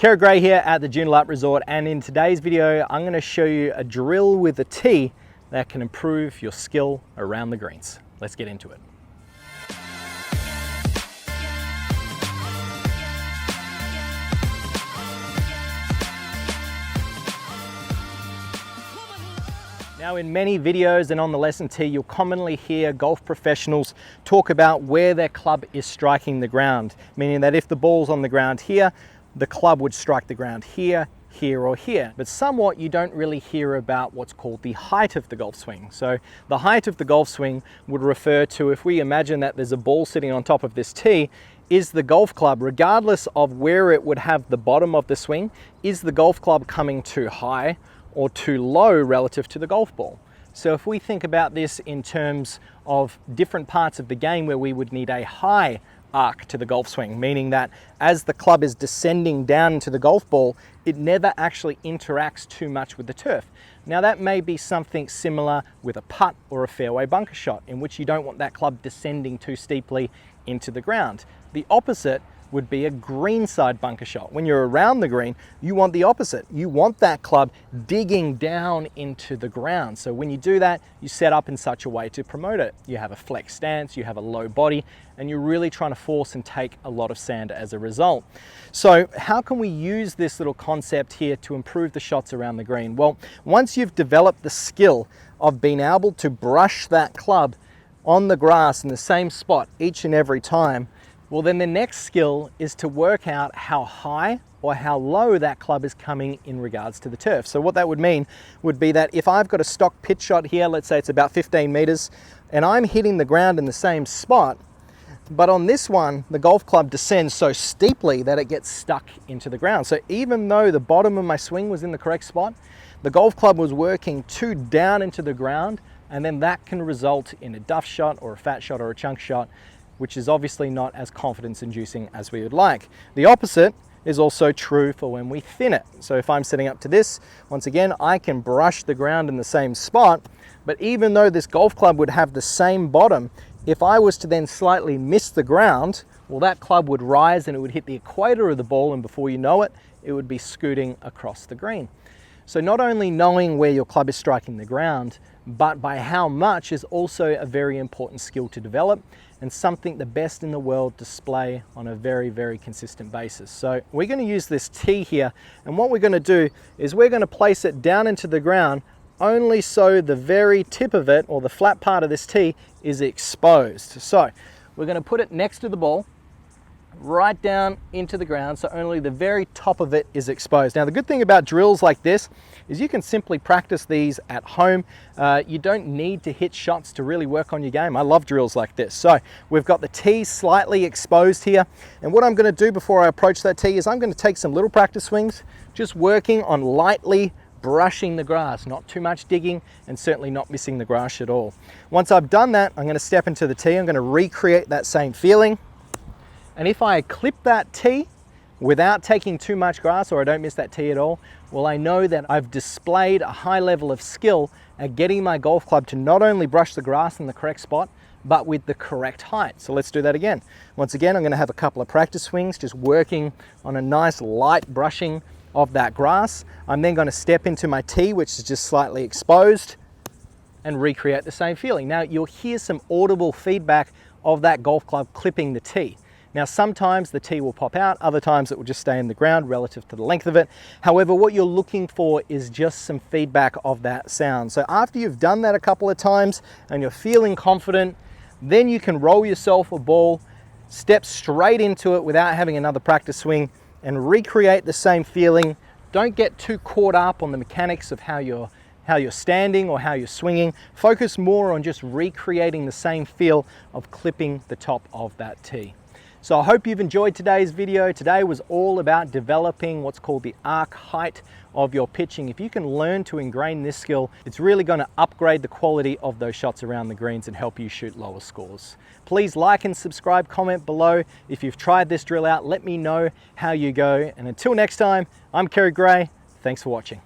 Kerrod Gray here at the Joondalup Resort, and in today's video I'm going to show you a drill with a tee that can improve your skill around the greens. Let's get into it. Now, in many videos and on the lesson tee, you'll commonly hear golf professionals talk about where their club is striking the ground, meaning that if the ball's on the ground here, the club would strike the ground here, here, or here. But somewhat you don't really hear about what's called the height of the golf swing. So the height of the golf swing would refer to, if we imagine that there's a ball sitting on top of this tee, is the golf club, regardless of where it would have the bottom of the swing, is the golf club coming too high or too low relative to the golf ball? So if we think about this in terms of different parts of the game where we would need a high arc to the golf swing, meaning that as the club is descending down into the golf ball, it never actually interacts too much with the turf. Now that may be something similar with a putt or a fairway bunker shot, in which you don't want that club descending too steeply into the ground. The opposite would be a greenside bunker shot. When you're around the green, you want the opposite. You want that club digging down into the ground. So when you do that, you set up in such a way to promote it. You have a flex stance, you have a low body, and you're really trying to force and take a lot of sand as a result. So how can we use this little concept here to improve the shots around the green? Well, once you've developed the skill of being able to brush that club on the grass in the same spot each and every time, well, then the next skill is to work out how high or how low that club is coming in regards to the turf. So what that would mean would be that if I've got a stock pitch shot here, let's say it's about 15 meters, and I'm hitting the ground in the same spot, but on this one, the golf club descends so steeply that it gets stuck into the ground. So even though the bottom of my swing was in the correct spot, the golf club was working too down into the ground, and then that can result in a duff shot or a fat shot or a chunk shot, which is obviously not as confidence-inducing as we would like. The opposite is also true for when we thin it. So if I'm setting up to this, once again, I can brush the ground in the same spot, but even though this golf club would have the same bottom, if I was to then slightly miss the ground, well, that club would rise and it would hit the equator of the ball, and before you know it, it would be scooting across the green. So not only knowing where your club is striking the ground, but by how much is also a very important skill to develop, and something the best in the world display on a very, very consistent basis. So we're going to use this tee here, and what we're going to do is we're going to place it down into the ground only so the very tip of it, or the flat part of this tee, is exposed. So we're going to put it next to the ball, right down into the ground, so only the very top of it is exposed. Now the good thing about drills like this is you can simply practice these at home. You don't need to hit shots to really work on your game. I love drills like this. So we've got the tee slightly exposed here, and what I'm going to do before I approach that tee is I'm going to take some little practice swings, just working on lightly brushing the grass, not too much digging, and certainly not missing the grass at all. Once I've done that, I'm going to step into the tee. I'm going to recreate that same feeling. And if I clip that tee without taking too much grass, or I don't miss that tee at all, well, I know that I've displayed a high level of skill at getting my golf club to not only brush the grass in the correct spot, but with the correct height. So let's do that again. Once again, I'm going to have a couple of practice swings, just working on a nice light brushing of that grass. I'm then going to step into my tee, which is just slightly exposed, and recreate the same feeling. Now you'll hear some audible feedback of that golf club clipping the tee. Now sometimes the tee will pop out, other times it will just stay in the ground relative to the length of it. However, what you're looking for is just some feedback of that sound. So after you've done that a couple of times and you're feeling confident, then you can roll yourself a ball, step straight into it without having another practice swing, and recreate the same feeling. Don't get too caught up on the mechanics of how you're standing or how you're swinging. Focus more on just recreating the same feel of clipping the top of that tee. So I hope you've enjoyed today's video. Today was all about developing what's called the arc height of your pitching. If you can learn to ingrain this skill, it's really going to upgrade the quality of those shots around the greens and help you shoot lower scores. Please like and subscribe, comment below. If you've tried this drill out, let me know how you go. And until next time, I'm Kerrod Gray. Thanks for watching.